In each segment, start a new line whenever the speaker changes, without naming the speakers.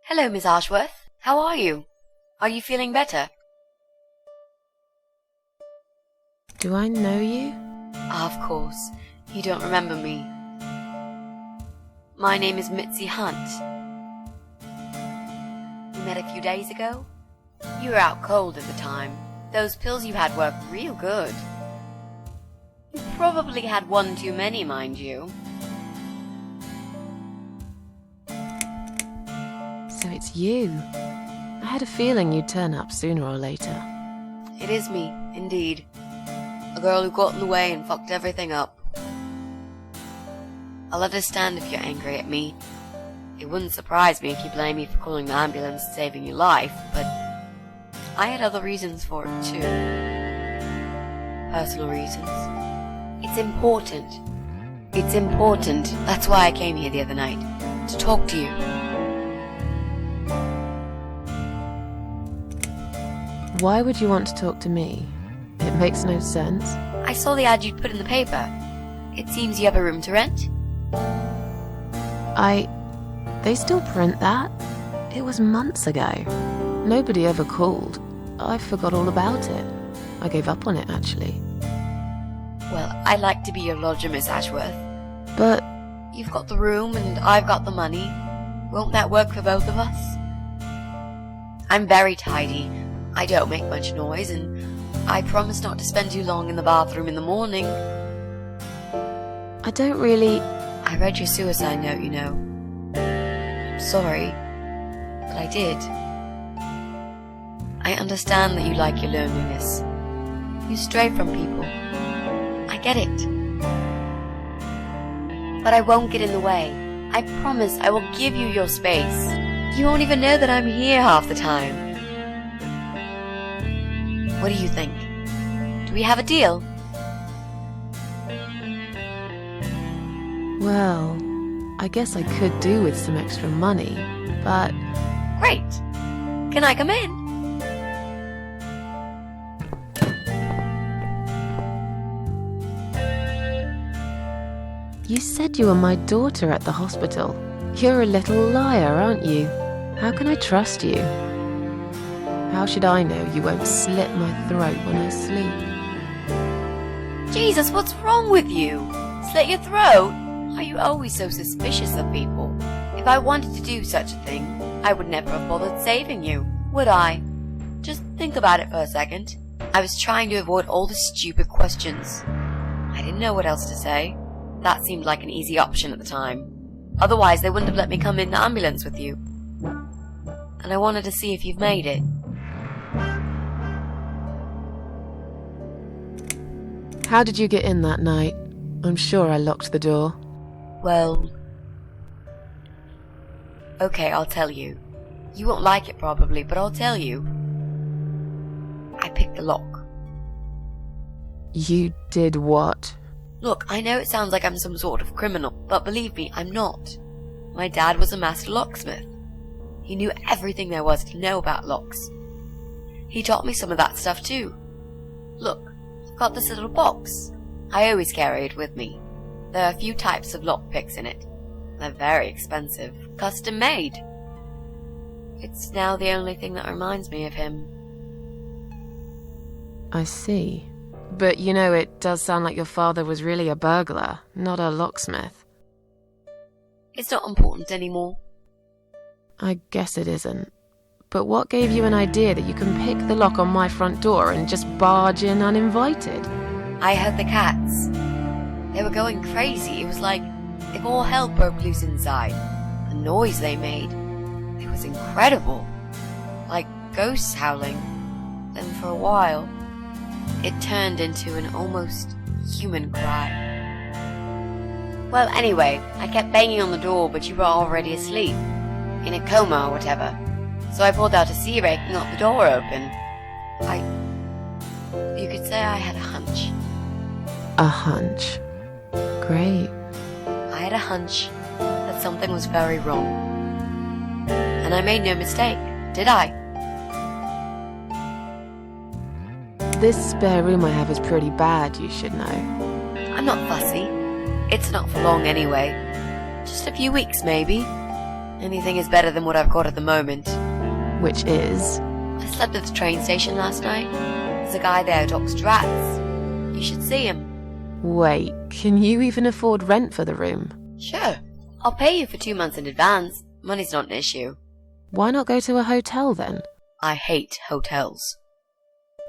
Hello, Miss Ashworth. How are you? Are you feeling better?
Do I know you?
Of course. You don't remember me. My name is Mitzi Hunt. We met a few days ago. You were out cold at the time. Those pills you had worked real good. You probably had one too many, mind you.
So it's you. I had a feeling you'd turn up sooner or later.
It is me, indeed. A girl who got in the way and fucked everything up. I'll understand if you're angry at me. It wouldn't surprise me if you blame me for calling the ambulance and saving your life, but I had other reasons for it too. Personal reasons. It's important. It's important. That's why I came here the other night. To talk to you.
Why would you want to talk to me? It makes no sense.
I saw the ad you'd put in the paper. It seems you have a room to rent.
They still print that? It was months ago. Nobody ever called. I forgot all about it. I gave up on it, actually.
Well, I'd like to be your lodger, Miss Ashworth.
But
you've got the room and I've got the money. Won't that work for both of us? I'm very tidy. I don't make much noise, and I promise not to spend too long in the bathroom in the morning.
I don't really...
I read your suicide note, you know. I'm sorry, but I did. I understand that you like your loneliness. You stray from people. I get it. But I won't get in the way. I promise I will give you your space. You won't even know that I'm here half the time. What do you think? Do we have a deal?
Well, I guess I could do with some extra money, but...
Great! Can I come in?
You said you were my daughter at the hospital. You're a little liar, aren't you? How can I trust you? How should I know you won't slit my throat when I sleep?
Jesus, what's wrong with you? Slit your throat? Are you always so suspicious of people? If I wanted to do such a thing, I would never have bothered saving you, would I? Just think about it for a second. I was trying to avoid all the stupid questions. I didn't know what else to say. That seemed like an easy option at the time. Otherwise, they wouldn't have let me come in the ambulance with you. And I wanted to see if you've made it.
How did you get in that night? I'm sure I locked the door.
Well... Okay, I'll tell you. You won't like it probably, but I'll tell you. I picked the lock.
You did what?
Look, I know it sounds like I'm some sort of criminal, but believe me, I'm not. My dad was a master locksmith. He knew everything there was to know about locks. He taught me some of that stuff too. Look, I've got this little box. I always carry it with me. There are a few types of lockpicks in it. They're very expensive, custom made. It's now the only thing that reminds me of him.
I see. But you know, it does sound like your father was really a burglar, not a locksmith.
It's not important anymore.
I guess it isn't. But what gave you an idea that you can pick the lock on my front door and just barge in uninvited?
I heard the cats. They were going crazy. It was like if all hell broke loose inside. The noise they made. It was incredible. Like ghosts howling. Then for a while, it turned into an almost human cry. Well, anyway, I kept banging on the door, but you were already asleep. In a coma or whatever. So I pulled out a sea rake and got the door open. You could say I had a hunch.
A hunch. Great.
I had a hunch that something was very wrong. And I made no mistake, did I?
This spare room I have is pretty bad, you should know.
I'm not fussy. It's not for long anyway. Just a few weeks, maybe. Anything is better than what I've got at the moment.
Which is?
I slept at the train station last night. There's a guy there who talks to rats. You should see him.
Wait, can you even afford rent for the room?
Sure. I'll pay you for 2 months in advance. Money's not an issue.
Why not go to a hotel then?
I hate hotels.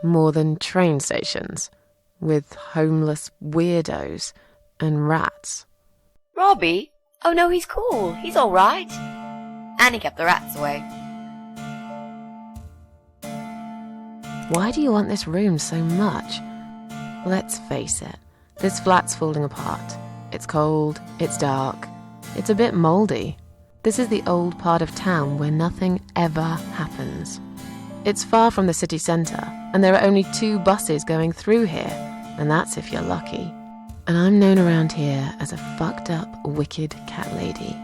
More than train stations, with homeless weirdos and rats.
Robbie? Oh no, he's cool. He's alright. And he kept the rats away.
Why do you want this room so much? Let's face it, this flat's falling apart. It's cold, it's dark, it's a bit mouldy. This is the old part of town where nothing ever happens. It's far from the city centre, and there are only 2 buses going through here, and that's if you're lucky. And I'm known around here as a fucked up, wicked cat lady.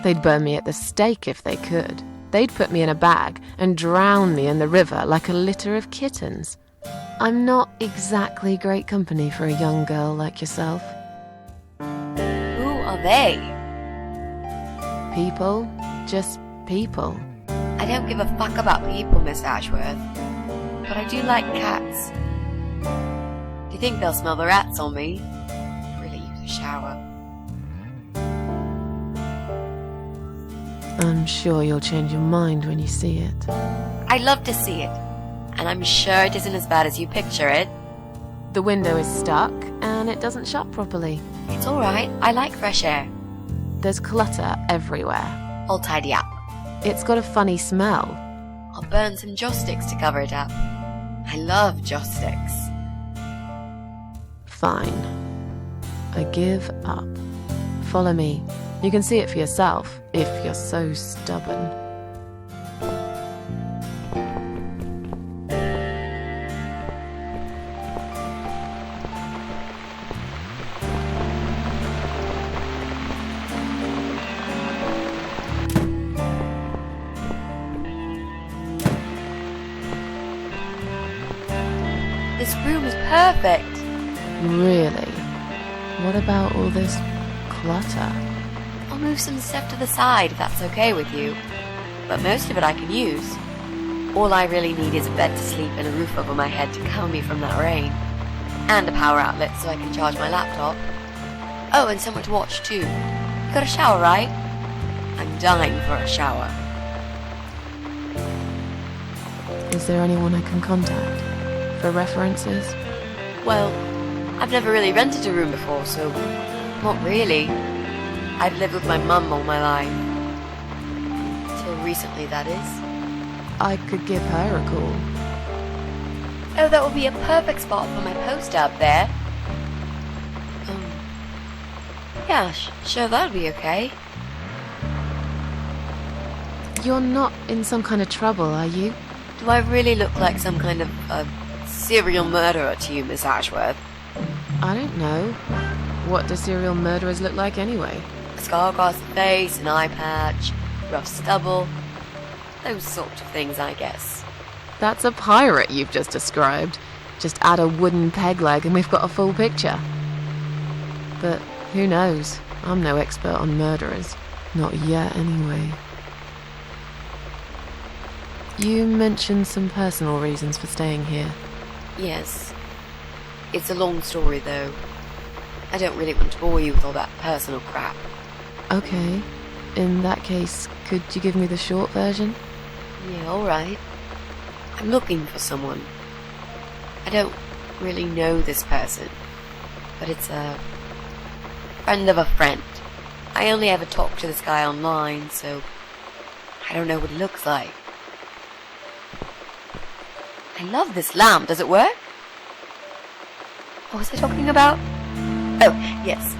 They'd burn me at the stake if they could. They'd put me in a bag and drown me in the river like a litter of kittens. I'm not exactly great company for a young girl like yourself.
Who are they?
People, just people.
I don't give a fuck about people, Miss Ashworth. But I do like cats. Do you think they'll smell the rats on me? Really use a shower.
I'm sure you'll change your mind when you see it.
I'd love to see it. And I'm sure it isn't as bad as you picture it.
The window is stuck and it doesn't shut properly.
It's alright. I like fresh air.
There's clutter everywhere.
I'll tidy up.
It's got a funny smell.
I'll burn some joss sticks to cover it up. I love joss sticks.
Fine. I give up. Follow me. You can see it for yourself, if you're so stubborn.
This room is perfect.
Really? What about all this clutter?
I'll move some stuff to the side if that's okay with you. But most of it I can use. All I really need is a bed to sleep and a roof over my head to cover me from that rain. And a power outlet so I can charge my laptop. Oh, and somewhere to watch too. You got a shower, right? I'm dying for a shower.
Is there anyone I can contact? For references?
Well, I've never really rented a room before, so not really. I've lived with my mum all my life. Till recently, that is.
I could give her a call.
Oh, that would be a perfect spot for my poster up there. Yeah, sure, that'll be okay.
You're not in some kind of trouble, are you?
Do I really look like some kind of serial murderer to you, Miss Ashworth?
I don't know. What do serial murderers look like anyway?
A scar across the face, an eye patch, rough stubble. Those sort of things, I guess.
That's a pirate you've just described. Just add a wooden peg leg and we've got a full picture. But who knows? I'm no expert on murderers. Not yet, anyway. You mentioned some personal reasons for staying here.
Yes. It's a long story, though. I don't really want to bore you with all that personal crap.
Okay. In that case, could you give me the short version?
Yeah, alright. I'm looking for someone. I don't really know this person, but it's a friend of a friend. I only ever talk to this guy online, so I don't know what he looks like. I love this lamp. Does it work? What was I talking about? Oh, yes.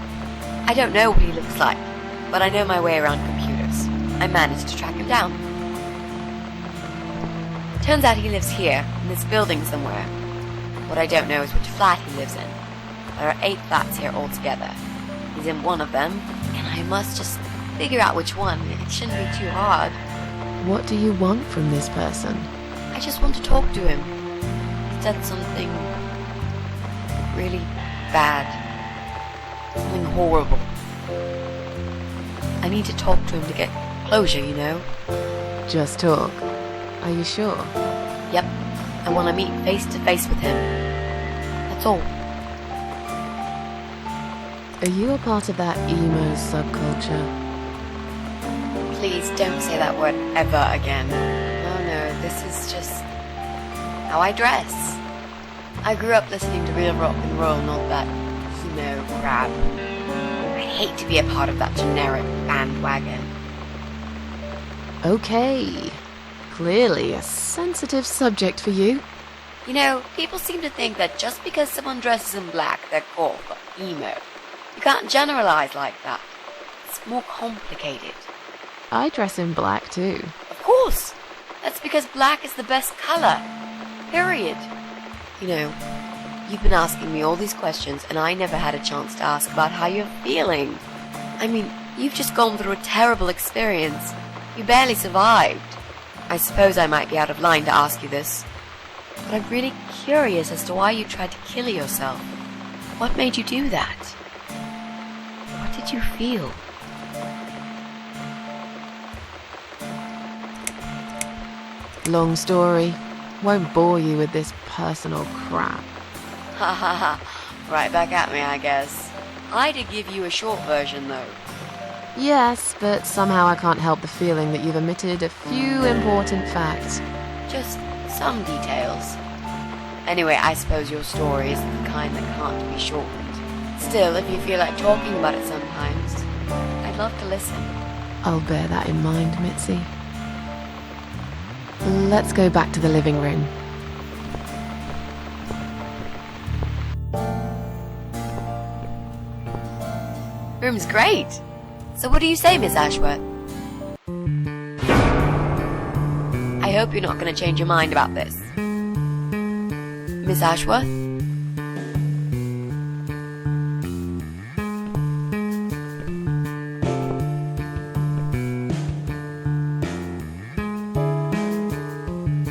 I don't know what he looks like, but I know my way around computers. I managed to track him down. Turns out he lives here, in this building somewhere. What I don't know is which flat he lives in. There are 8 flats here altogether. He's in one of them, and I must just figure out which one. It shouldn't be too hard.
What do you want from this person?
I just want to talk to him. He's done something really bad. Something horrible. I need to talk to him to get closure, you know?
Just talk. Are you sure?
Yep, I want to meet face to face with him. That's all.
Are you a part of that emo subculture?
Please don't say that word ever again. No, this is just how I dress. I grew up listening to real rock and roll, not that emo crap. I hate to be a part of that generic bandwagon.
Okay. Clearly a sensitive subject for you.
You know, people seem to think that just because someone dresses in black, they're goth or emo. You can't generalize like that. It's more complicated.
I dress in black too.
Of course! That's because black is the best color. Period. You know, you've been asking me all these questions and I never had a chance to ask about how you're feeling. I mean, you've just gone through a terrible experience. You barely survived. I suppose I might be out of line to ask you this, but I'm really curious as to why you tried to kill yourself. What made you do that? What did you feel?
Long story. Won't bore you with this personal crap.
Ha ha ha. Right back at me, I guess. I did give you a short version, though.
Yes, but somehow I can't help the feeling that you've omitted a few important facts.
Just some details. Anyway, I suppose your story is the kind that can't be shortened. Still, if you feel like talking about it sometimes, I'd love to listen.
I'll bear that in mind, Mitzi. Let's go back to the living room.
Room's great. So what do you say, Miss Ashworth? I hope you're not going to change your mind about this. Miss Ashworth?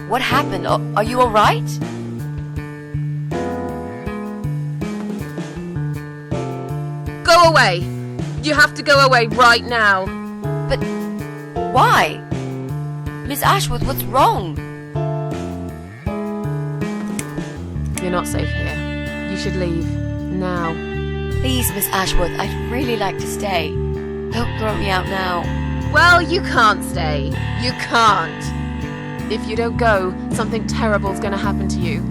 What happened? Are you alright?
Go away! You have to go away right now.
But why? Miss Ashworth, what's wrong?
You're not safe here. You should leave. Now.
Please, Miss Ashworth, I'd really like to stay. Don't throw me out now.
Well, you can't stay. You can't. If you don't go, something terrible's gonna happen to you.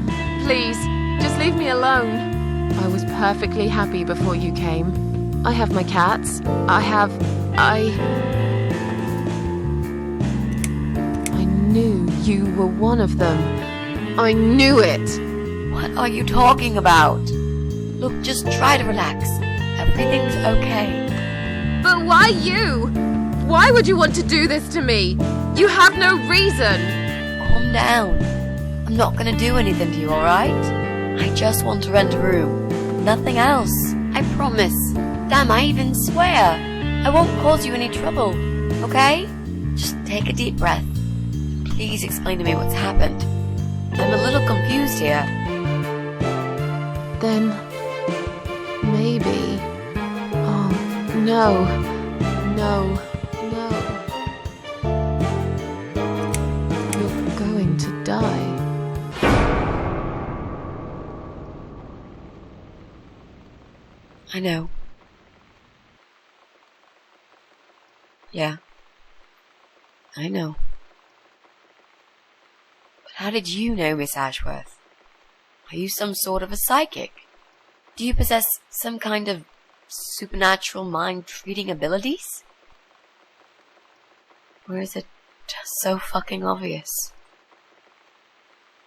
Please, just leave me alone. I was perfectly happy before you came. I have my cats. I knew you were one of them. I knew it.
What are you talking about? Look, just try to relax. Everything's okay.
But why you? Why would you want to do this to me? You have no reason.
Calm down. I'm not gonna do anything to you, alright? I just want to rent a room. Nothing else. I promise. Damn, I even swear. I won't cause you any trouble, okay? Just take a deep breath. Please explain to me what's happened. I'm a little confused here.
Then, maybe... Oh, no. No. You're going to die.
I know. Yeah. I know. But how did you know, Miss Ashworth? Are you some sort of a psychic? Do you possess some kind of supernatural mind-reading abilities? Or is it just so fucking obvious?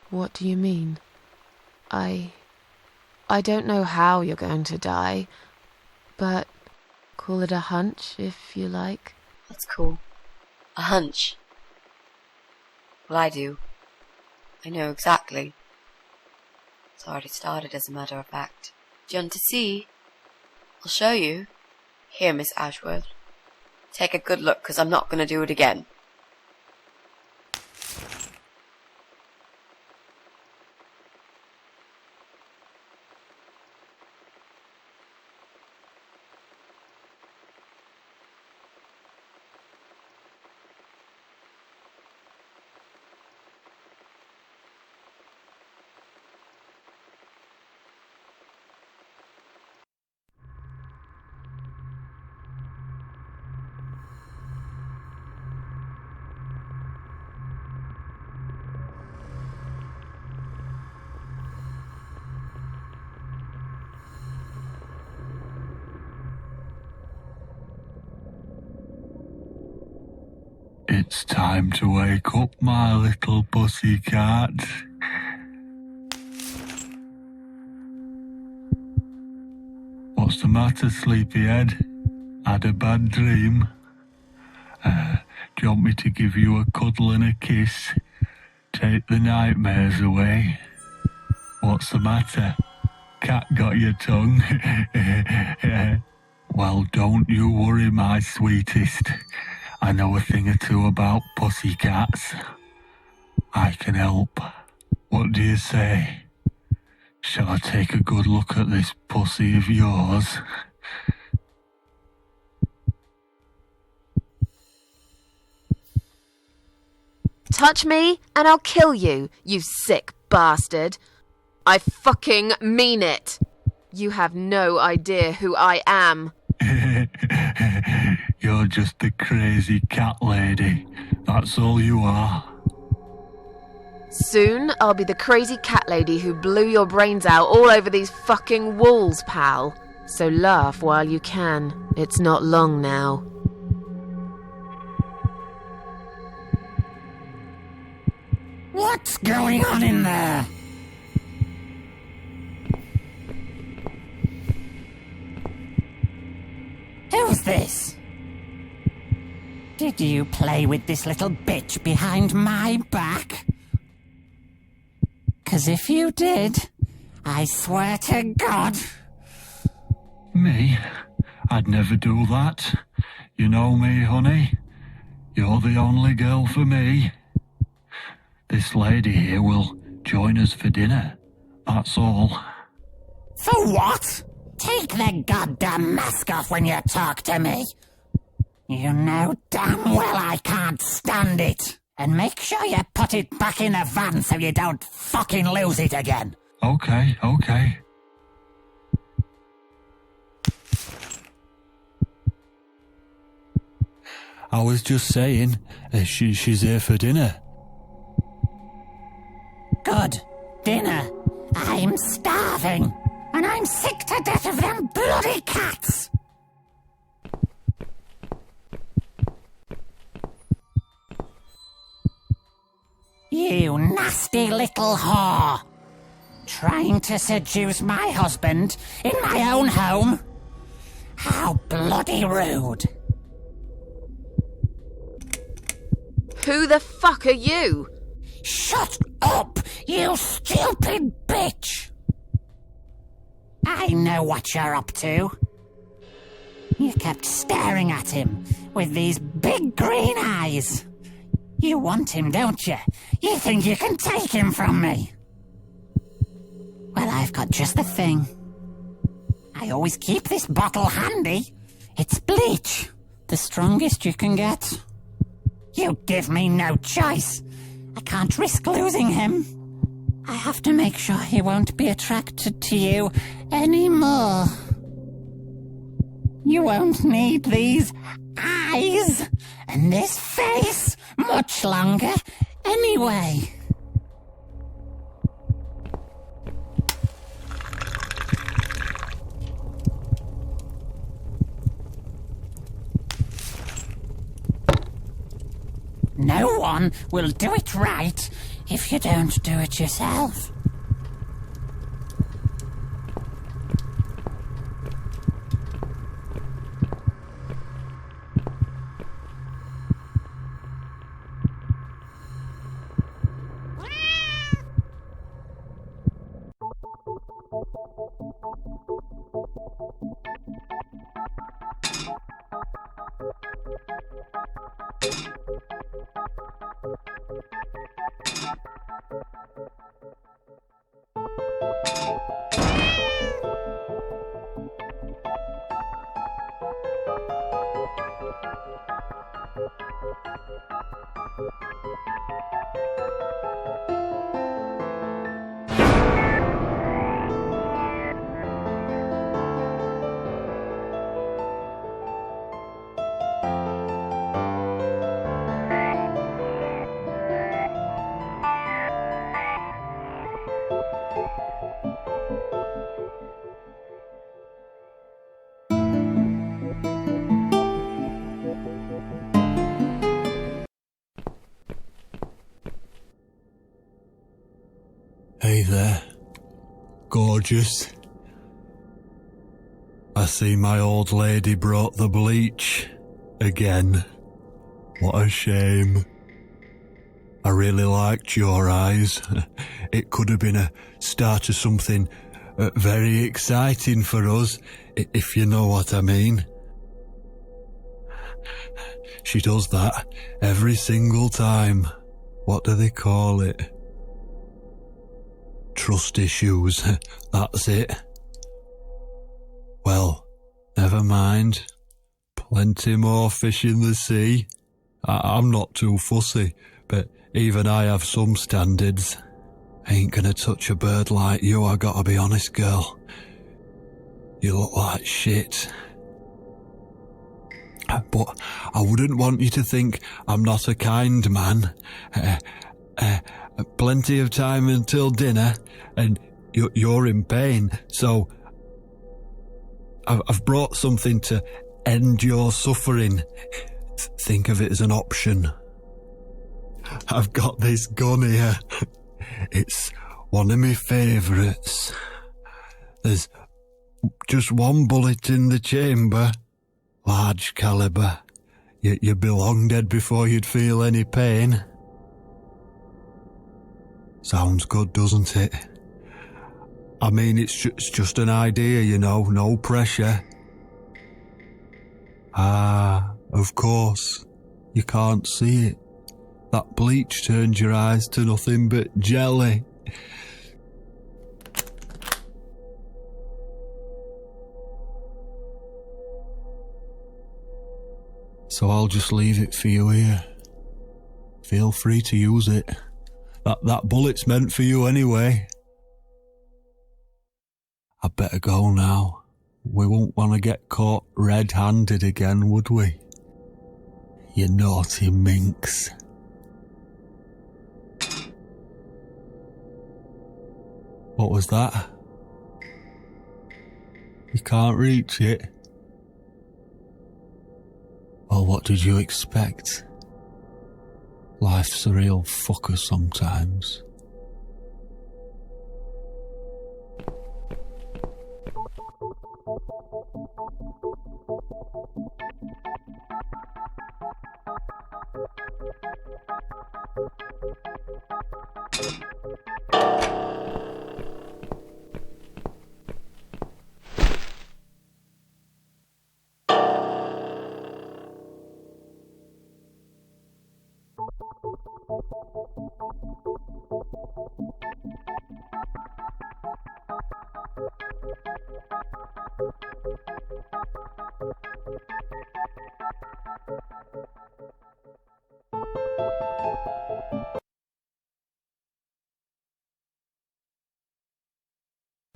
What do you mean? I don't know how you're going to die, but call it a hunch if you like.
That's cool. A hunch. Well, I do. I know exactly. It's already started, as a matter of fact. Do you want to see? I'll show you. Here, Miss Ashworth. Take a good look, 'cause I'm not going to do it again.
It's time to wake up, my little pussycat. What's the matter, sleepyhead? Had a bad dream? Do you want me to give you a cuddle and a kiss? Take the nightmares away? What's the matter? Cat got your tongue? Well, don't you worry, my sweetest. I know a thing or two about pussycats. I can help. What do you say? Shall I take a good look at this pussy of yours?
Touch me and I'll kill you, you sick bastard. I fucking mean it. You have no idea who I am.
You're just a crazy cat lady. That's all you are.
Soon I'll be the crazy cat lady who blew your brains out all over these fucking walls, pal. So laugh while you can. It's not long now.
What's going on in there? Who's this? Did you play with this little bitch behind my back? 'Cause if you did, I swear to God...
Me? I'd never do that. You know me, honey. You're the only girl for me. This lady here will join us for dinner. That's all.
For what? Take the goddamn mask off when you talk to me. You know damn well I can't stand it. And make sure you put it back in the van so you don't fucking lose it again.
Okay. I was just saying, she's here for dinner.
Good. Dinner. I'm starving. And I'm sick to death of them bloody cats. You nasty little whore. Trying to seduce my husband in my own home? How bloody rude.
Who the fuck are you?
Shut up, you stupid bitch! I know what you're up to. You kept staring at him with these big green eyes. You want him, don't you? You think you can take him from me? Well, I've got just the thing. I always keep this bottle handy. It's bleach, the strongest you can get. You give me no choice. I can't risk losing him. I have to make sure he won't be attracted to you anymore. You won't need these eyes and this face much longer anyway. No one will do it right if you don't do it yourself.
Hey there, gorgeous. I see my old lady brought the bleach again. What a shame. I really liked your eyes. It could have been a start of something very exciting for us, if you know what I mean. She does that every single time. What do they call it? Trust issues. That's it. Well, never mind. Plenty more fish in the sea. I'm not too fussy, but even I have some standards. Ain't gonna touch a bird like you, I gotta be honest, girl. You look like shit. But I wouldn't want you to think I'm not a kind man. Plenty of time until dinner, and you're in pain, so I've brought something to end your suffering. Think of it as an option. I've got this gun here. It's one of my favourites. There's just one bullet in the chamber. Large caliber. You'd be long dead before you'd feel any pain. Sounds good, doesn't it? I mean, it's just an idea, you know, no pressure. Ah, of course. You can't see it. That bleach turned your eyes to nothing but jelly. So I'll just leave it for you here. Feel free to use it. That bullet's meant for you anyway. I'd better go now. We won't want to get caught red-handed again, would we? You naughty minx. What was that? You can't reach it? Well, what did you expect? Life's a real fucker sometimes.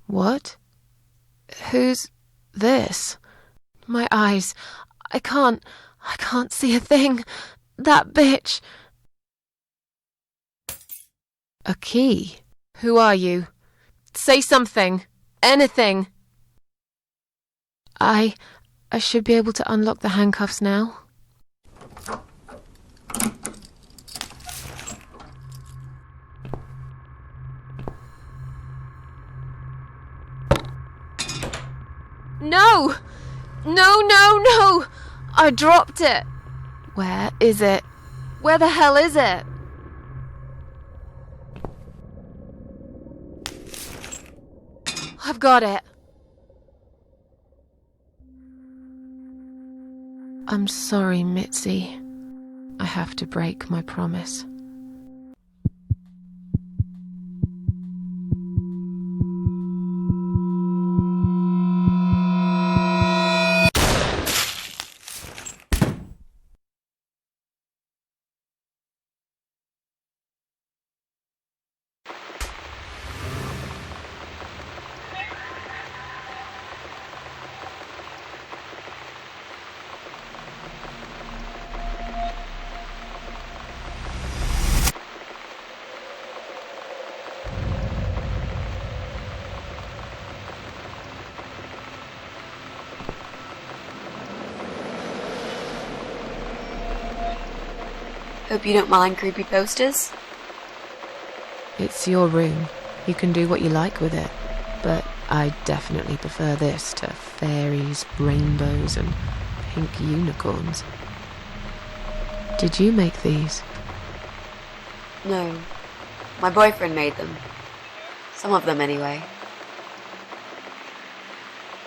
What? Who's this? My eyes. I can't see a thing. That bitch. A key? Who are you? Say something. Anything. I should be able to unlock the handcuffs now. No! No! I dropped it. Where is it? Where the hell is it? I've got it. I'm sorry, Mitzi. I have to break my promise.
Hope you don't mind creepy posters.
It's your room. You can do what you like with it, but I definitely prefer this to fairies, rainbows, and pink unicorns. Did you make these?
No. My boyfriend made them. Some of them, anyway.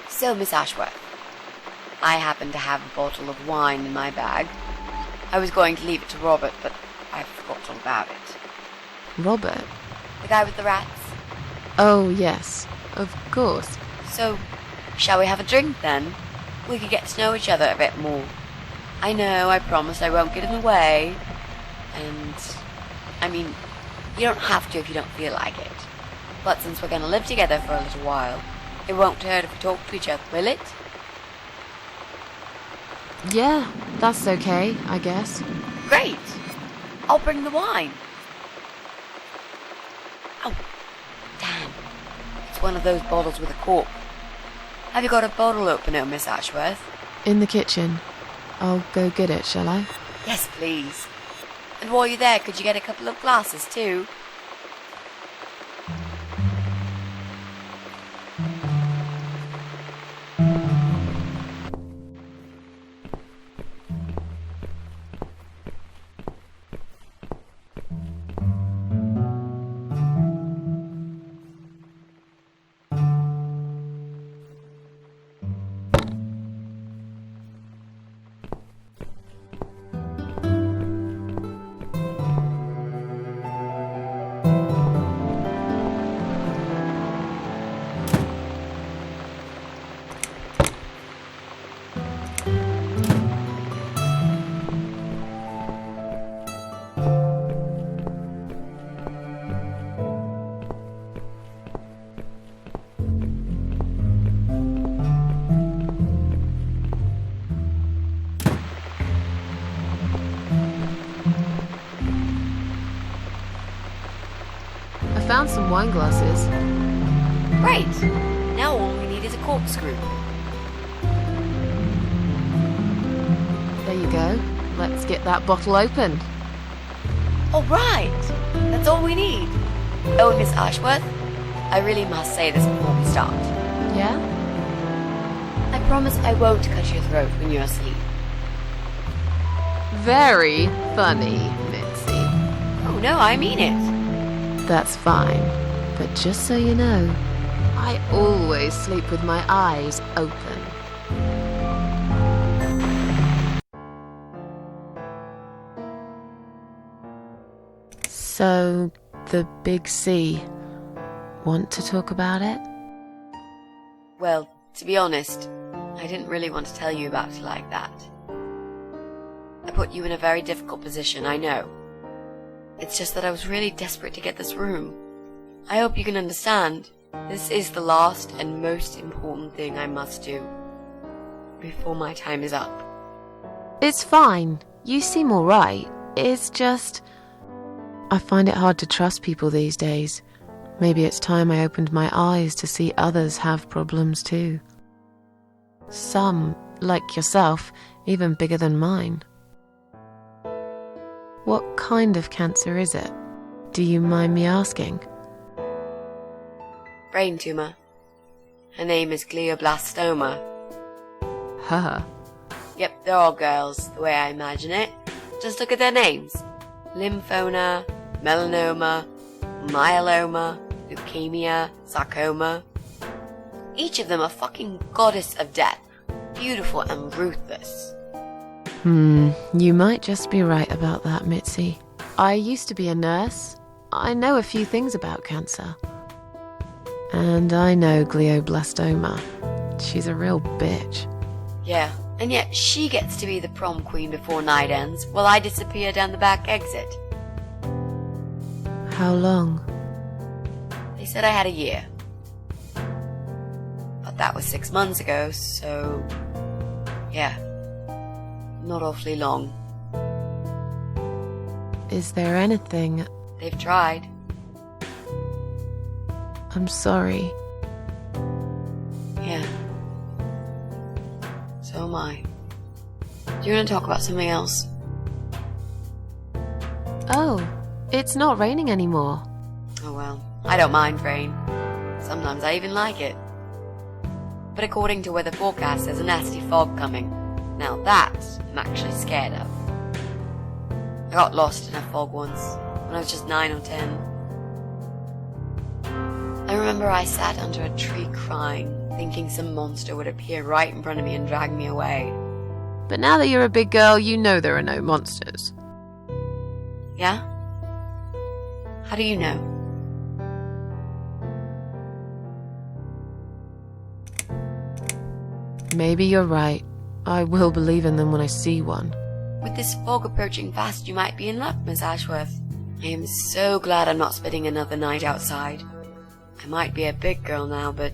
So, Miss Ashworth, I happen to have a bottle of wine in my bag. I was going to leave it to Robert, but I forgot all about it.
Robert?
The guy with the rats?
Oh, yes, of course.
So, shall we have a drink then? We could get to know each other a bit more. I know, I promise I won't get in the way. And, I mean, you don't have to if you don't feel like it. But since we're going to live together for a little while, it won't hurt if we talk to each other, will it?
Yeah, that's okay, I guess.
Great! I'll bring the wine. Oh, damn. It's one of those bottles with a cork. Have you got a bottle opener, Miss Ashworth?
In the kitchen. I'll go get it, shall I?
Yes, please. And while you're there, could you get a couple of glasses, too?
I found some wine glasses.
Great! Now all we need is a corkscrew.
There you go. Let's get that bottle open.
All right! That's all we need. Oh, Miss Ashworth, I really must say this before we start.
Yeah?
I promise I won't cut your throat when you're asleep.
Very funny, Mitzi.
Oh no, I mean it.
That's fine. But just so you know, I always sleep with my eyes open. So, the big C. Want to talk about it?
Well, to be honest, I didn't really want to tell you about it like that. I put you in a very difficult position, I know. It's just that I was really desperate to get this room. I hope you can understand. This is the last and most important thing I must do before my time is up.
It's fine. You seem alright. It's just... I find it hard to trust people these days. Maybe it's time I opened my eyes to see others have problems too. Some, like yourself, even bigger than mine. What kind of cancer is it? Do you mind me asking?
Brain tumor. Her name is glioblastoma.
Haha.
Yep, they're all girls, the way I imagine it. Just look at their names. Lymphoma, melanoma, myeloma, leukemia, sarcoma. Each of them a fucking goddess of death. Beautiful and ruthless.
You might just be right about that, Mitzi. I used to be a nurse. I know a few things about cancer. And I know glioblastoma. She's a real bitch.
Yeah, and yet she gets to be the prom queen before night ends, while I disappear down the back exit.
How long?
They said I had a year. But that was 6 months ago, so... yeah. Not awfully long.
Is there anything...
They've tried.
I'm sorry.
Yeah. So am I. Do you want to talk about something else?
Oh, it's not raining anymore.
Oh well, I don't mind rain. Sometimes I even like it. But according to weather forecast, there's a nasty fog coming. Now that I'm actually scared of. I got lost in a fog once, when I was just 9 or 10. I remember I sat under a tree crying, thinking some monster would appear right in front of me and drag me away.
But now that you're a big girl, you know there are no monsters.
Yeah? How do you know?
Maybe you're right. I will believe in them when I see one.
With this fog approaching fast, you might be in luck, Miss Ashworth. I am so glad I'm not spending another night outside. I might be a big girl now, but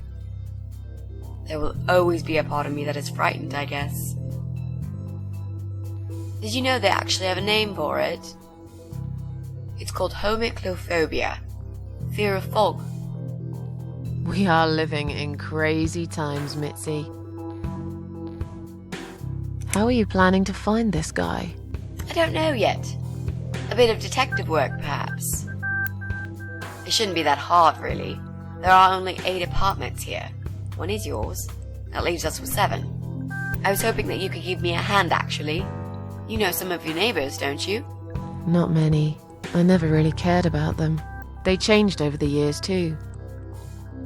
there will always be a part of me that is frightened, I guess. Did you know they actually have a name for it? It's called homiclophobia, fear of fog.
We are living in crazy times, Mitzi. How are you planning to find this guy?
I don't know yet. A bit of detective work, perhaps. It shouldn't be that hard, really. There are only 8 apartments here. One is yours. That leaves us with 7. I was hoping that you could give me a hand, actually. You know some of your neighbors, don't you?
Not many. I never really cared about them. They changed over the years, too.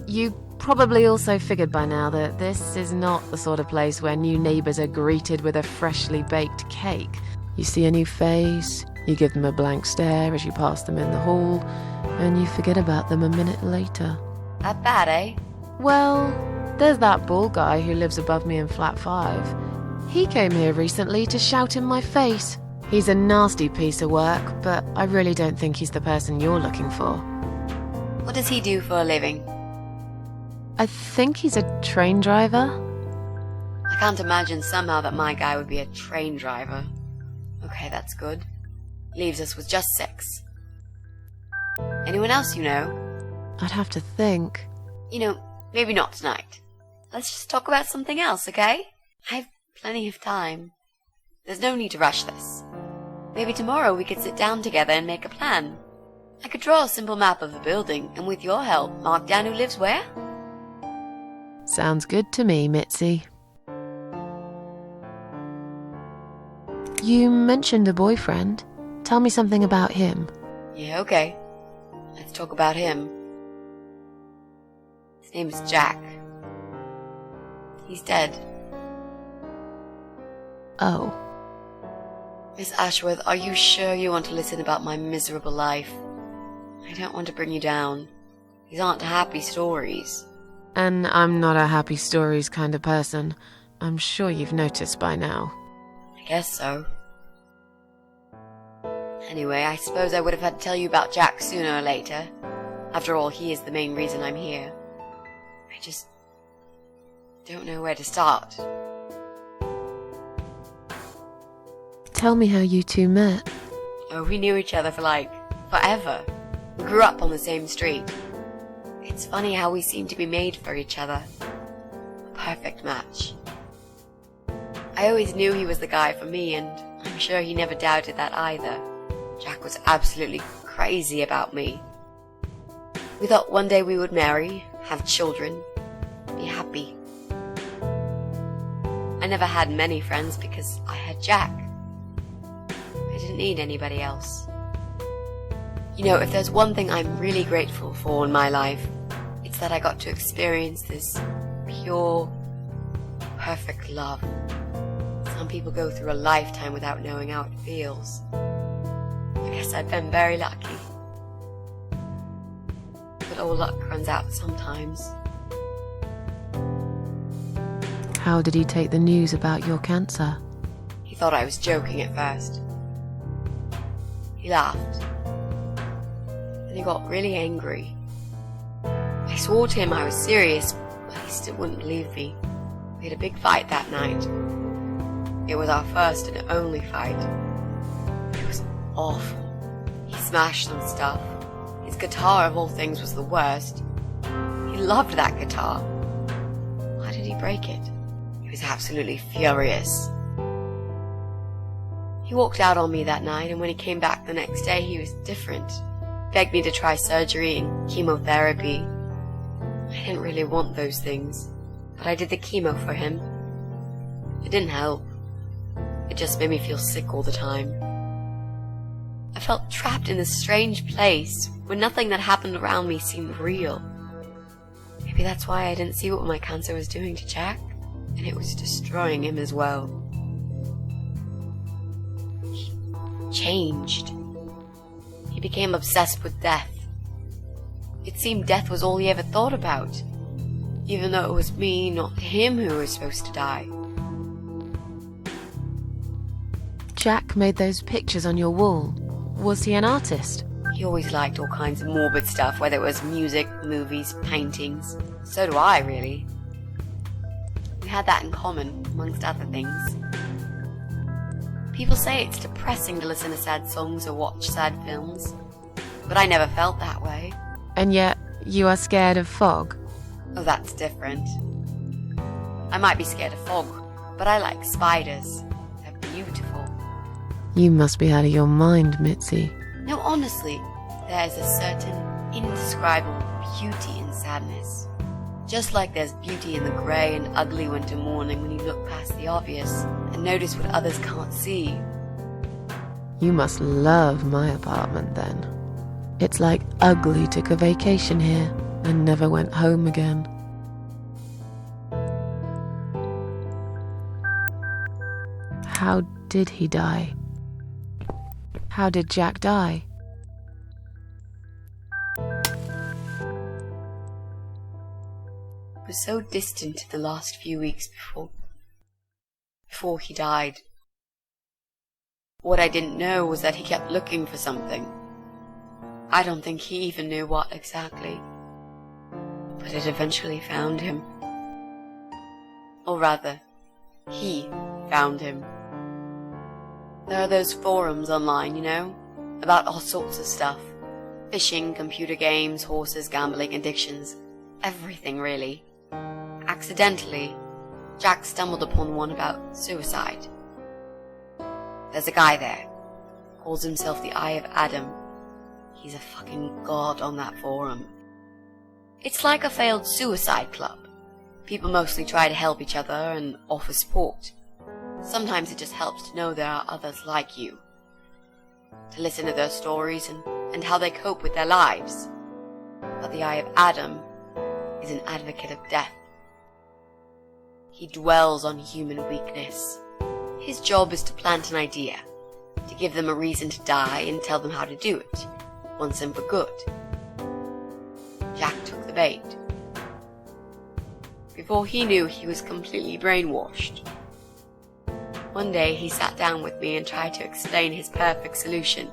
You probably also figured by now that this is not the sort of place where new neighbors are greeted with a freshly baked cake. You see a new face, you give them a blank stare as you pass them in the hall, and you forget about them a minute later.
That bad, eh?
Well, there's that bald guy who lives above me in flat 5. He came here recently to shout in my face. He's a nasty piece of work, but I really don't think he's the person you're looking for.
What does he do for a living?
I think he's a train driver.
I can't imagine somehow that my guy would be a train driver. Okay, that's good. Leaves us with just 6. Anyone else you know?
I'd have to think.
You know, maybe not tonight. Let's just talk about something else, okay? I have plenty of time. There's no need to rush this. Maybe tomorrow we could sit down together and make a plan. I could draw a simple map of the building, and with your help, mark down who lives where.
Sounds good to me, Mitzi. You mentioned a boyfriend. Tell me something about him.
Yeah, okay. Let's talk about him. His name is Jack. He's dead.
Oh.
Miss Ashworth, are you sure you want to listen about my miserable life? I don't want to bring you down. These aren't happy stories.
And I'm not a happy stories kind of person. I'm sure you've noticed by now.
I guess so. Anyway, I suppose I would have had to tell you about Jack sooner or later. After all, he is the main reason I'm here. I just don't know where to start.
Tell me how you two met.
Oh, we knew each other for forever. We grew up on the same street. It's funny how we seem to be made for each other. A perfect match. I always knew he was the guy for me, and I'm sure he never doubted that either. Jack was absolutely crazy about me. We thought one day we would marry, have children, be happy. I never had many friends because I had Jack. I didn't need anybody else. You know, if there's one thing I'm really grateful for in my life, it's that I got to experience this pure, perfect love. Some people go through a lifetime without knowing how it feels. I guess I've been very lucky. But all luck runs out sometimes.
How did he take the news about your cancer?
He thought I was joking at first. He laughed. Then he got really angry. I swore to him I was serious, but he still wouldn't believe me. We had a big fight that night. It was our first and only fight. It was awful. He smashed some stuff. His guitar, of all things, was the worst. He loved that guitar. Why did he break it? He was absolutely furious. He walked out on me that night, and when he came back the next day, he was different. begged me to try surgery and chemotherapy. I didn't really want those things, but I did the chemo for him. It didn't help. It just made me feel sick all the time. I felt trapped in this strange place where nothing that happened around me seemed real. Maybe that's why I didn't see what my cancer was doing to Jack, and it was destroying him as well. He changed. He became obsessed with death. It seemed death was all he ever thought about, even though it was me, not him, who was supposed to die.
Jack made those pictures on your wall. Was he an artist?
He always liked all kinds of morbid stuff, whether it was music, movies, paintings. So do I, really. We had that in common, amongst other things. People say it's depressing to listen to sad songs or watch sad films, but I never felt that way.
And yet, you are scared of fog?
Oh, that's different. I might be scared of fog, but I like spiders. They're beautiful.
You must be out of your mind, Mitzi.
No, honestly, there's a certain indescribable beauty in sadness. Just like there's beauty in the grey and ugly winter morning when you look past the obvious and notice what others can't see.
You must love my apartment then. It's like Ugly took a vacation here and never went home again. How did he die? How did Jack die?
It was so distant in the last few weeks before he died. What I didn't know was that he kept looking for something. I don't think he even knew what exactly, but it eventually found him. Or rather, he found him. There are those forums online, you know, about all sorts of stuff. Fishing, computer games, horses, gambling, addictions. Everything, really. Accidentally, Jack stumbled upon one about suicide. There's a guy there. Calls himself the Eye of Adam. He's a fucking god on that forum. It's like a failed suicide club. People mostly try to help each other and offer support. Sometimes it just helps to know there are others like you. To listen to their stories and how they cope with their lives. But the Eye of Adam is an advocate of death. He dwells on human weakness. His job is to plant an idea, to give them a reason to die and tell them how to do it, once and for good. Jack took the bait. Before he knew, he was completely brainwashed. One day he sat down with me and tried to explain his perfect solution.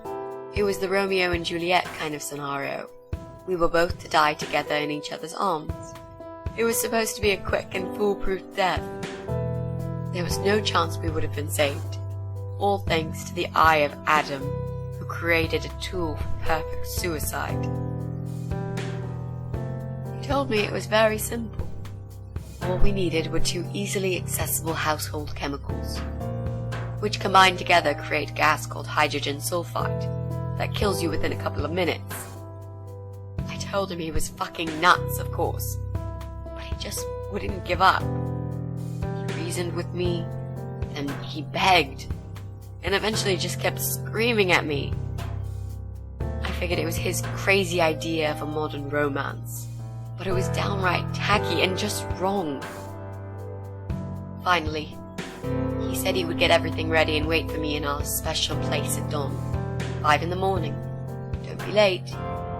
It was the Romeo and Juliet kind of scenario. We were both to die together in each other's arms. It was supposed to be a quick and foolproof death. There was no chance we would have been saved. All thanks to the Eye of Adam, who created a tool for perfect suicide. He told me it was very simple. All we needed were 2 easily accessible household chemicals, which combined together create a gas called hydrogen sulfide that kills you within a couple of minutes. I told him he was fucking nuts, of course, but he just wouldn't give up. He reasoned with me, and he begged, and eventually just kept screaming at me. I figured it was his crazy idea of a modern romance, but it was downright tacky and just wrong. Finally, he said he would get everything ready and wait for me in our special place at dawn, 5 a.m. Don't be late.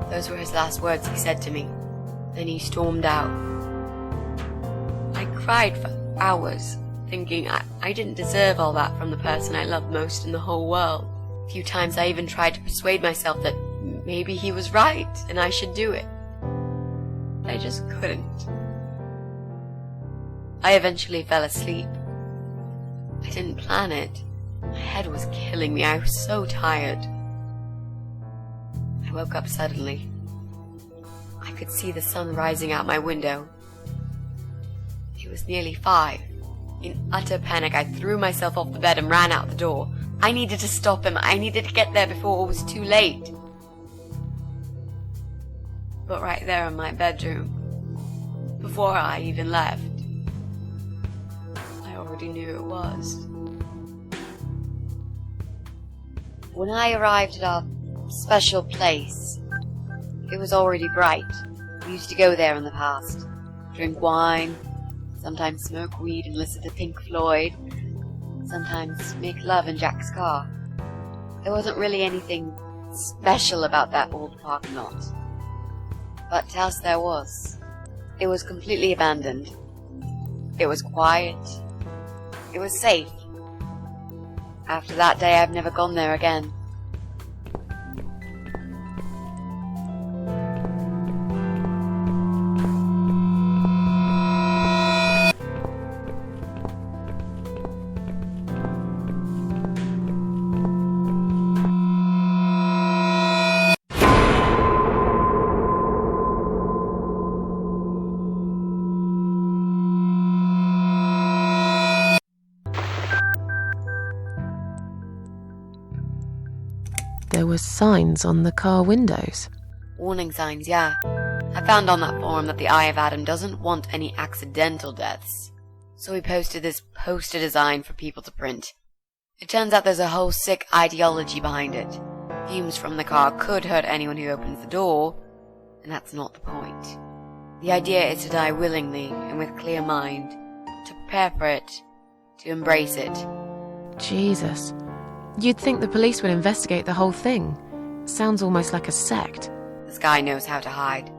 Those were his last words he said to me. Then he stormed out. I cried for hours, thinking I didn't deserve all that from the person I loved most in the whole world. A few times I even tried to persuade myself that maybe he was right and I should do it. I just couldn't. I eventually fell asleep. I didn't plan it. My head was killing me. I was so tired. I woke up suddenly. I could see the sun rising out my window. It was nearly 5. In utter panic, I threw myself off the bed and ran out the door. I needed to stop him. I needed to get there before it was too late. but right there in my bedroom. Before I even left. I already knew it was. When I arrived at our special place, it was already bright. We used to go there in the past, drink wine, sometimes smoke weed and listen to Pink Floyd, sometimes make love in Jack's car. There wasn't really anything special about that old parking lot. But to us there was. It was completely abandoned. It was quiet. It was safe. After that day, I've never gone there again.
There were signs on the car windows.
Warning signs, yeah. I found on that forum that the Eye of Adam doesn't want any accidental deaths. So he posted this poster design for people to print. It turns out there's a whole sick ideology behind it. Fumes from the car could hurt anyone who opens the door, and that's not the point. The idea is to die willingly and with clear mind, to prepare for it, to embrace it.
Jesus. You'd think the police would investigate the whole thing. Sounds almost like a sect.
This guy knows how to hide.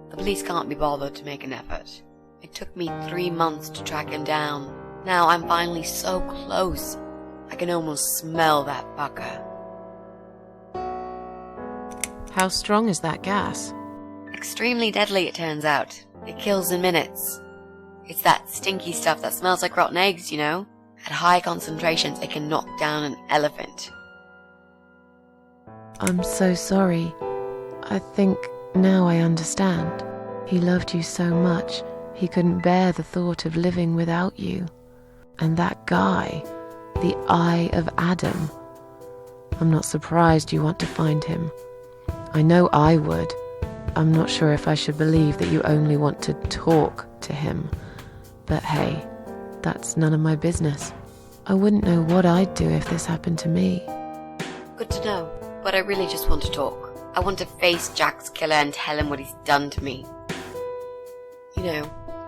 The police can't be bothered to make an effort. It took me 3 months to track him down. Now I'm finally so close. I can almost smell that fucker.
How strong is that gas?
Extremely deadly, it turns out. It kills in minutes. It's that stinky stuff that smells like rotten eggs, you know? At high concentrations, it can knock down an elephant.
I'm so sorry. I think now I understand. He loved you so much, he couldn't bear the thought of living without you. And that guy, the Eye of Adam. I'm not surprised you want to find him. I know I would. I'm not sure if I should believe that you only want to talk to him. But hey, that's none of my business. I wouldn't know what I'd do if this happened to me.
Good to know, but I really just want to talk. I want to face Jack's killer and tell him what he's done to me. You know,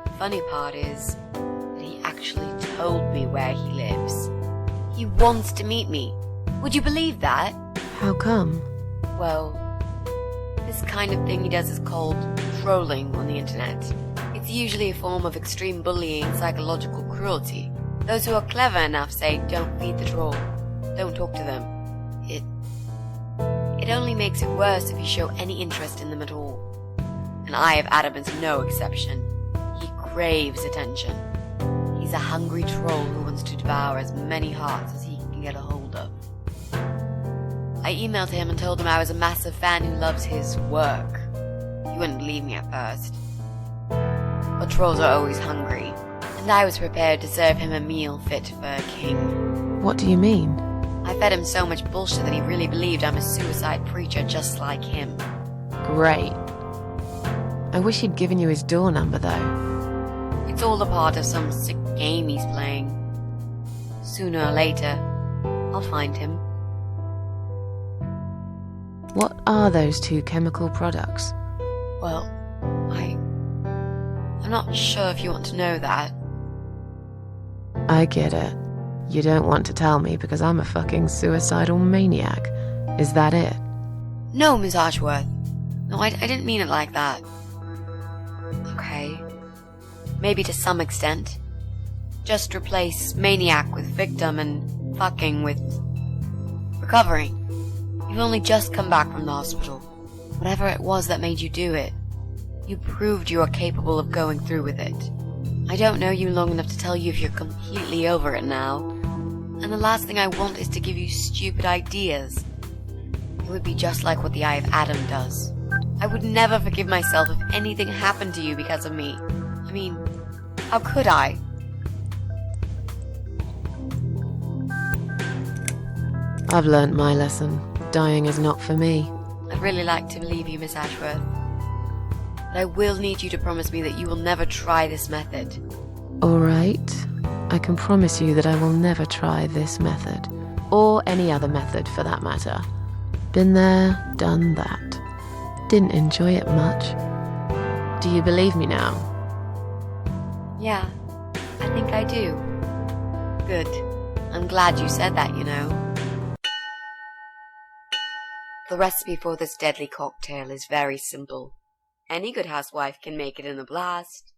the funny part is that he actually told me where he lives. He wants to meet me. Would you believe that?
How come?
Well, this kind of thing he does is called trolling on the internet. It's usually a form of extreme bullying and psychological cruelty. Those who are clever enough say, don't feed the troll. Don't talk to them. It only makes it worse if you show any interest in them at all. And Eye of Adam is no exception. He craves attention. He's a hungry troll who wants to devour as many hearts as he can get a hold of. I emailed him and told him I was a massive fan who loves his work. He wouldn't believe me at first. But trolls are always hungry, and I was prepared to serve him a meal fit for a king.
What do you mean?
I fed him so much bullshit that he really believed I'm a suicide preacher just like him.
Great. I wish he'd given you his door number, though.
It's all a part of some sick game he's playing. Sooner or later, I'll find him.
What are those two chemical products?
Well, I'm not sure if you want to know that.
I get it. You don't want to tell me because I'm a fucking suicidal maniac. Is that it?
No, Miss Ashworth. No, I didn't mean it like that. Okay. Maybe to some extent. Just replace maniac with victim and fucking with recovering. You've only just come back from the hospital. Whatever it was that made you do it, you proved you are capable of going through with it. I don't know you long enough to tell you if you're completely over it now. And the last thing I want is to give you stupid ideas. It would be just like what the Eye of Adam does. I would never forgive myself if anything happened to you because of me. I mean, how could I?
I've learnt my lesson. Dying is not for me.
I'd really like to believe you, Miss Ashworth. But I will need you to promise me that you will never try this method.
All right. I can promise you that I will never try this method. Or any other method, for that matter. Been there, done that. Didn't enjoy it much. Do you believe me now?
Yeah, I think I do. Good. I'm glad you said that, you know. The recipe for this deadly cocktail is very simple. Any good housewife can make it in a blast.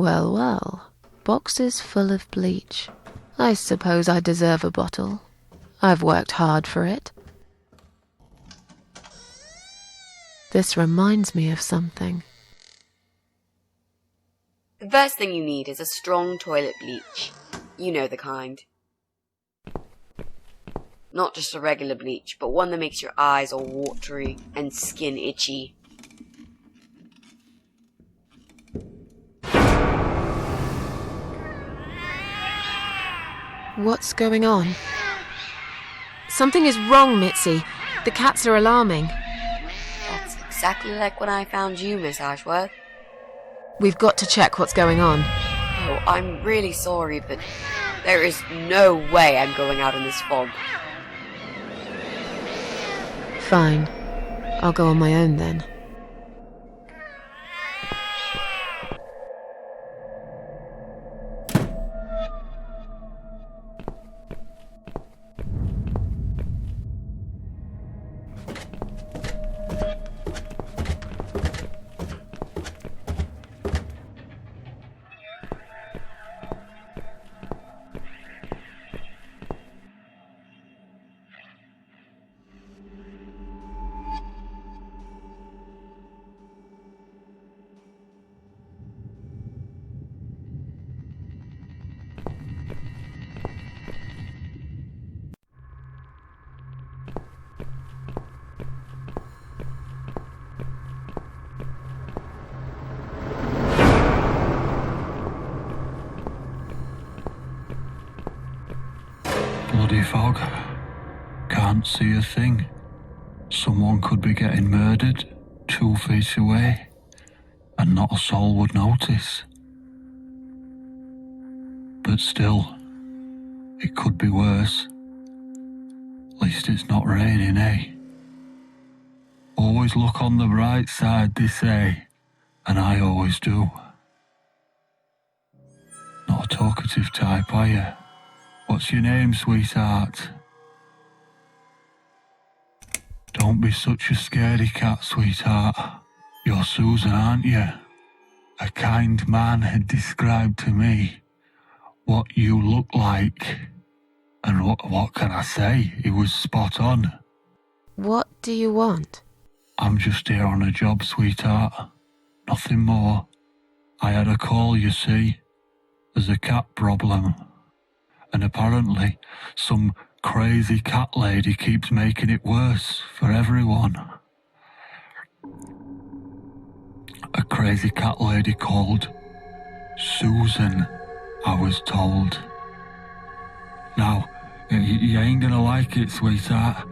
Well, well. Boxes full of bleach. I suppose I deserve a bottle. I've worked hard for it. This reminds me of something.
The first thing you need is a strong toilet bleach. You know the kind. Not just a regular bleach, but one that makes your eyes all watery and skin itchy.
What's going on? Something is wrong, Mitzi. The cats are alarming.
That's exactly like when I found you, Miss Ashworth.
We've got to check what's going on.
Oh, I'm really sorry, but there is no way I'm going out in this fog.
Fine. I'll go on my own then.
Heavy fog. Can't see a thing. Someone could be getting murdered 2 feet away, and not a soul would notice. But still, it could be worse. At least it's not raining, eh? Always look on the bright side, they say, and I always do. Not a talkative type, are you? What's your name, sweetheart? Don't be such a scaredy cat, sweetheart. You're Susan, aren't you? A kind man had described to me what you look like. And what can I say? He was spot on.
What do you want?
I'm just here on a job, sweetheart. Nothing more. I had a call, you see. There's a cat problem. And apparently, some crazy cat lady keeps making it worse for everyone. A crazy cat lady called Susan, I was told. Now, you ain't gonna like it, sweetheart,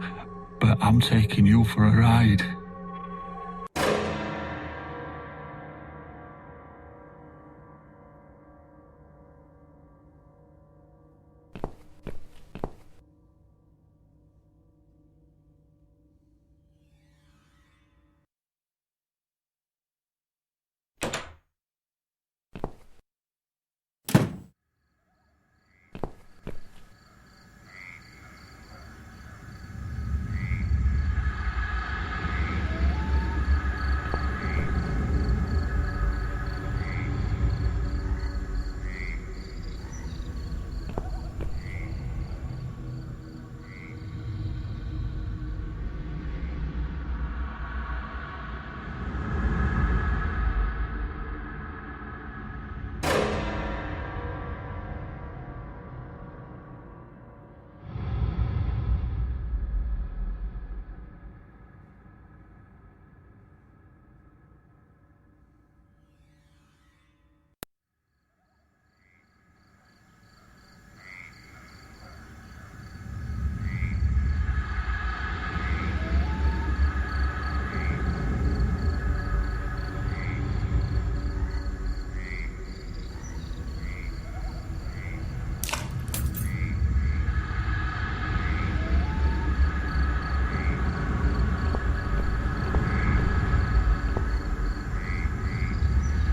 but I'm taking you for a ride.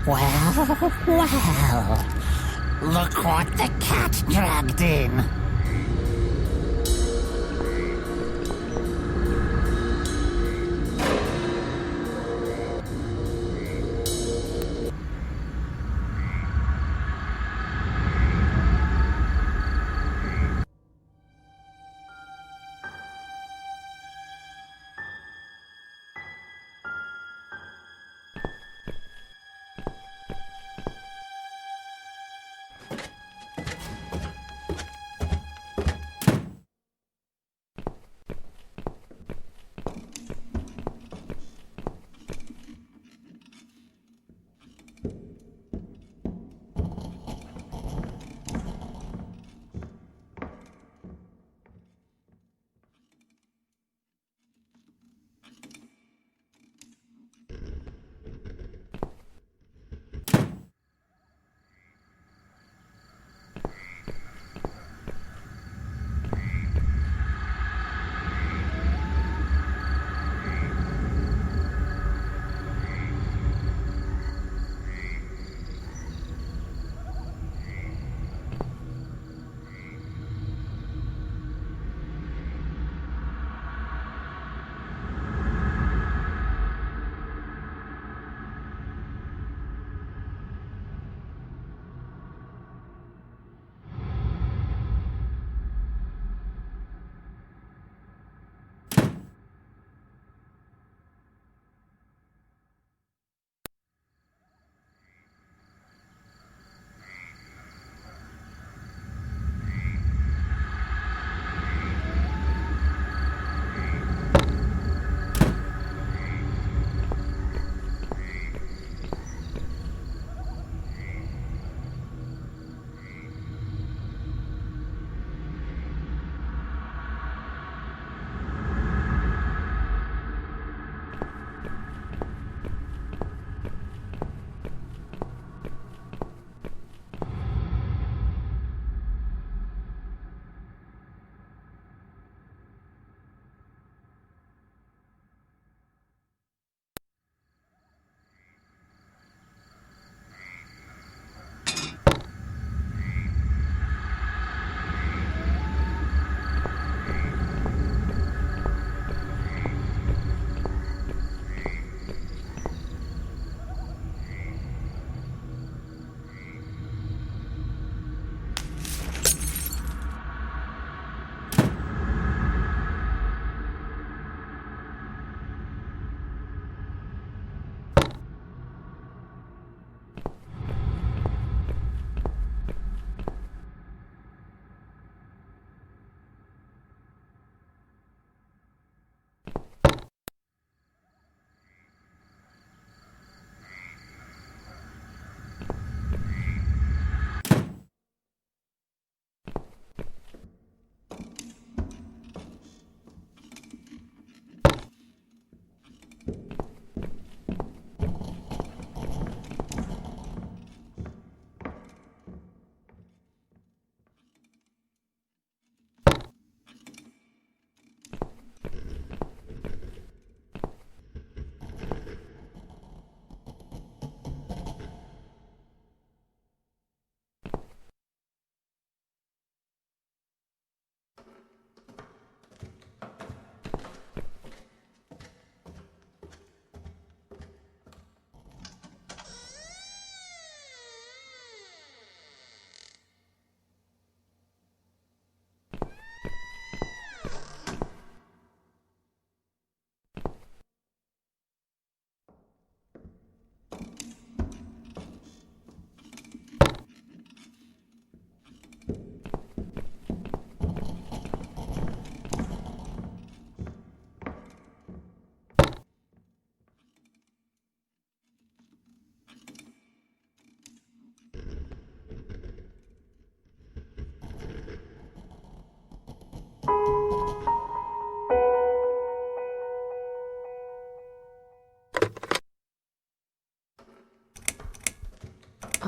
Well, look what the cat dragged in.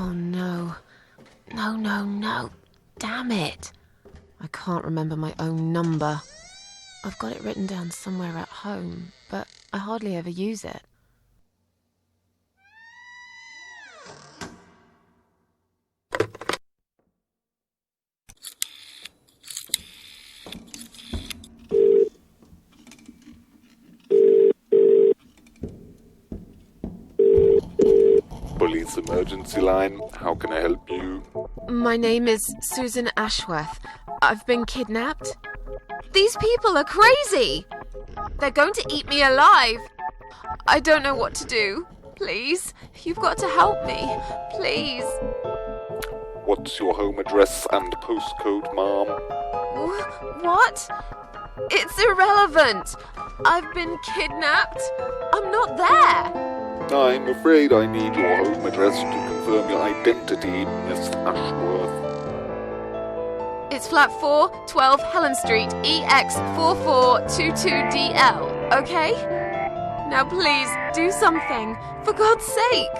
Oh no. No, no, no. Damn it. I can't remember my own number. I've got it written down somewhere at home, but I hardly ever use it.
Police emergency line, how can I help you?
My name is Susan Ashworth. I've been kidnapped. These people are crazy! They're going to eat me alive. I don't know what to do. Please, you've got to help me. Please.
What's your home address and postcode, ma'am?
What? It's irrelevant. I've been kidnapped. I'm not there.
I'm afraid I need your home address to confirm your identity, Miss Ashworth.
It's flat 4, 12 Helen Street, EX4422DL, okay? Now please, do something. For God's sake.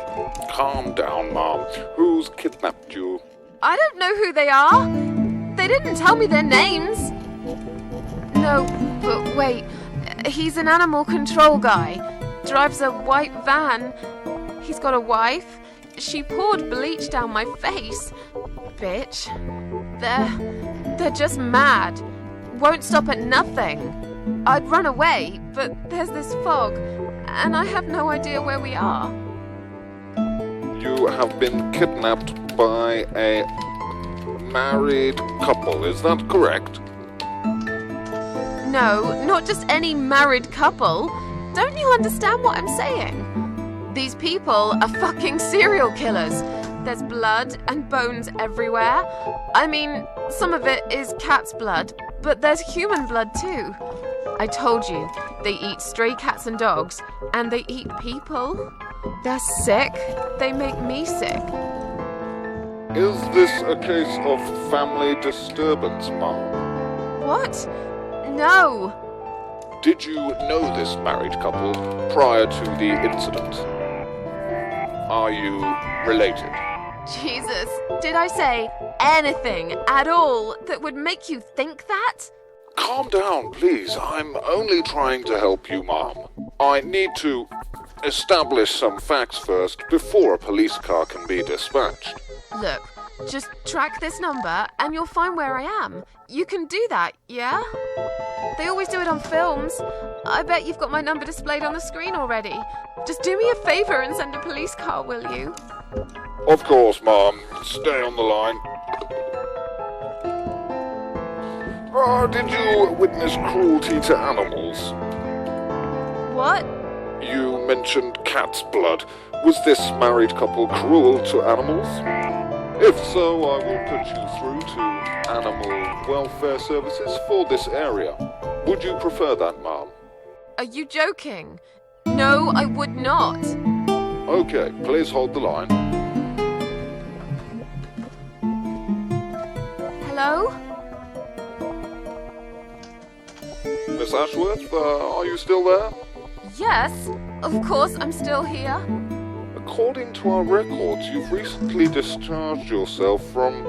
Calm down, ma'am. Who's kidnapped you?
I don't know who they are. They didn't tell me their names. No, but wait. He's an animal control guy. Drives a white van. He's got a wife. She poured bleach down my face. Bitch. They're just mad. Won't stop at nothing. I'd run away, but there's this fog, and I have no idea where we are.
You have been kidnapped by a married couple, is that correct?
No, not just any married couple. Don't you understand what I'm saying? These people are fucking serial killers. There's blood and bones everywhere. I mean, some of it is cat's blood, but there's human blood too. I told you, they eat stray cats and dogs, and they eat people. They're sick. They make me sick.
Is this a case of family disturbance, ma'am?
What? No.
Did you know this married couple prior to the incident? Are you related?
Jesus, did I say anything at all that would make you think that?
Calm down, please. I'm only trying to help you, ma'am. I need to establish some facts first before a police car can be dispatched.
Look, just track this number and you'll find where I am. You can do that, yeah? They always do it on films. I bet you've got my number displayed on the screen already. Just do me a favor and send a police car, will you?
Of course, ma'am. Stay on the line. Did you witness cruelty to animals?
What?
You mentioned cat's blood. Was this married couple cruel to animals? If so, I will put you through to Animal Welfare Services for this area. Would you prefer that, ma'am?
Are you joking? No, I would not.
Okay, please hold the line.
Hello?
Miss Ashworth, are you still there?
Yes, of course I'm still here.
According to our records, you've recently discharged yourself from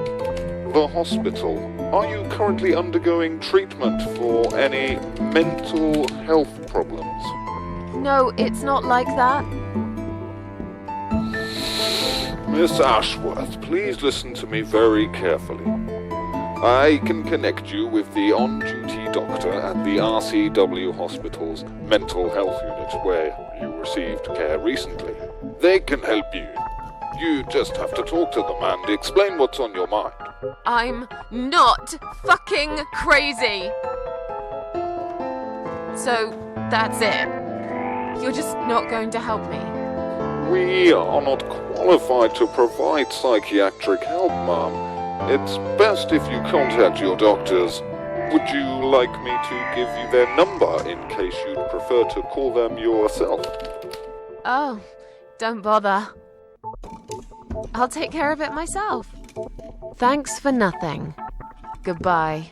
the hospital. Are you currently undergoing treatment for any mental health problems?
No, it's not like that.
Miss Ashworth, please listen to me very carefully. I can connect you with the on-duty doctor at the RCW Hospital's mental health unit where you received care recently. They can help you. You just have to talk to them and explain what's on your mind.
I'm not fucking crazy. So, that's it. You're just not going to help me.
We are not qualified to provide psychiatric help, ma'am. It's best if you contact your doctors. Would you like me to give you their number in case you'd prefer to call them yourself?
Oh, don't bother. I'll take care of it myself. Thanks for nothing. Goodbye.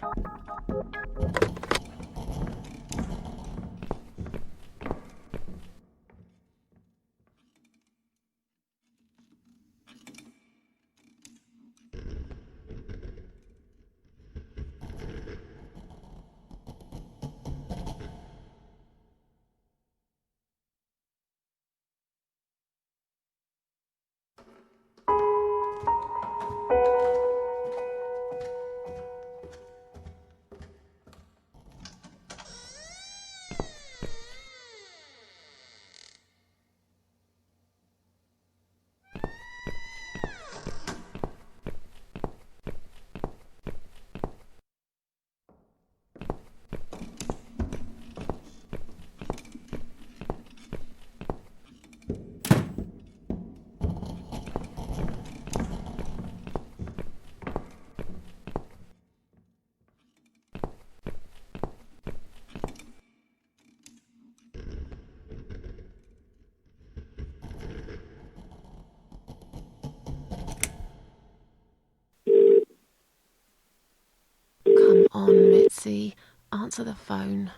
on, Mitzi. Answer the phone.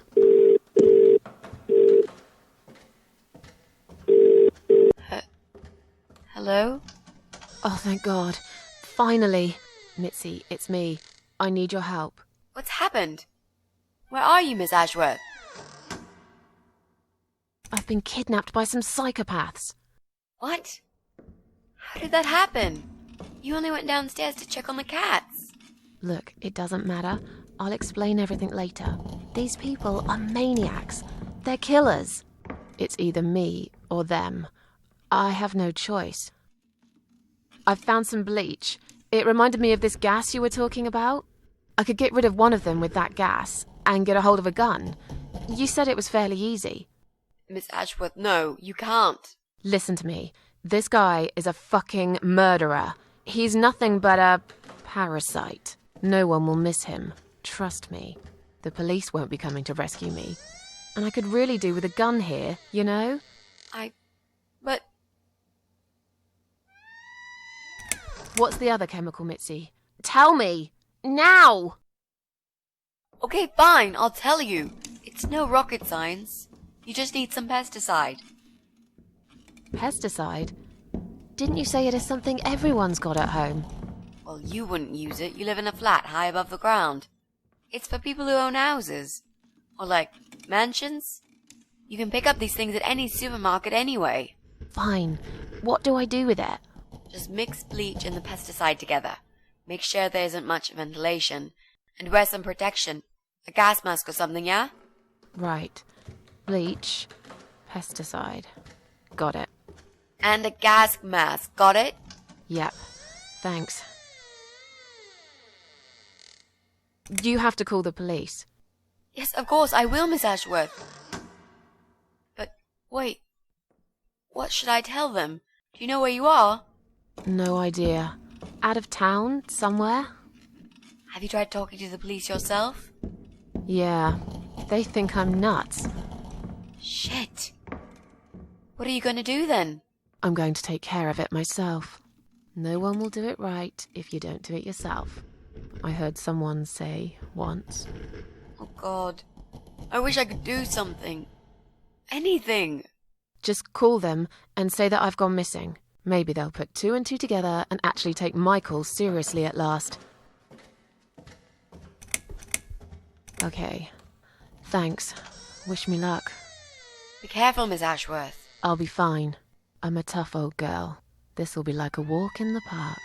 Hello?
Oh, thank God. Finally. Mitzi, it's me. I need your help.
What's happened? Where are you, Miss Ashworth?
I've been kidnapped by some psychopaths.
What? How did that happen? You only went downstairs to check on the cats.
Look, it doesn't matter. I'll explain everything later. These people are maniacs. They're killers. It's either me or them. I have no choice. I've found some bleach. It reminded me of this gas you were talking about. I could get rid of one of them with that gas and get a hold of a gun. You said it was fairly easy.
Miss Ashworth, no, you can't.
Listen to me. This guy is a fucking murderer. He's nothing but a parasite. No one will miss him. Trust me. The police won't be coming to rescue me. And I could really do with a gun here, you know?
But...
What's the other chemical, Mitzi? Tell me! Now!
Okay, fine, I'll tell you. It's no rocket science. You just need some pesticide.
Pesticide? Didn't you say it is something everyone's got at home?
Well, you wouldn't use it. You live in a flat high above the ground. It's for people who own houses. Or like, mansions. You can pick up these things at any supermarket anyway.
Fine. What do I do with it?
Just mix bleach and the pesticide together. Make sure there isn't much ventilation. And wear some protection. A gas mask or something, yeah?
Right. Bleach. Pesticide. Got it.
And a gas mask, got it?
Yep. Thanks. You have to call the police.
Yes, of course, I will, Miss Ashworth. But, wait. What should I tell them? Do you know where you are?
No idea. Out of town? Somewhere?
Have you tried talking to the police yourself?
Yeah. They think I'm nuts.
Shit. What are you going to do then?
I'm going to take care of it myself. No one will do it right if you don't do it yourself. I heard someone say once.
Oh, God. I wish I could do something. Anything.
Just call them and say that I've gone missing. Maybe they'll put two and two together and actually take my call seriously at last. Okay. Thanks. Wish me luck.
Be careful, Miss Ashworth.
I'll be fine. I'm a tough old girl. This will be like a walk in the park.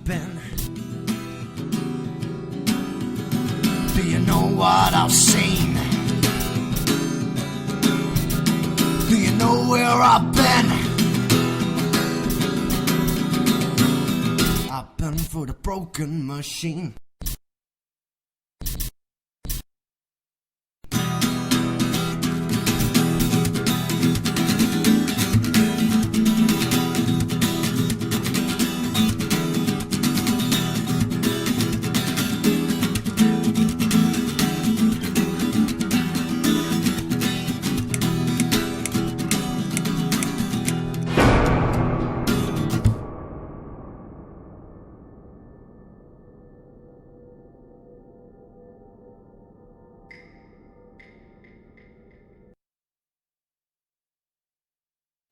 been? Do you know what I've seen? Do you know where I've been? I've been for the broken machine.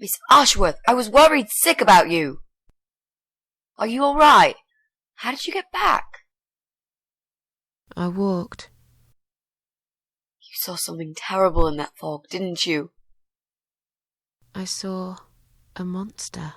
Miss Ashworth, I was worried sick about you. Are you alright? How did you get back?
I walked.
You saw something terrible in that fog, didn't you?
I saw a monster.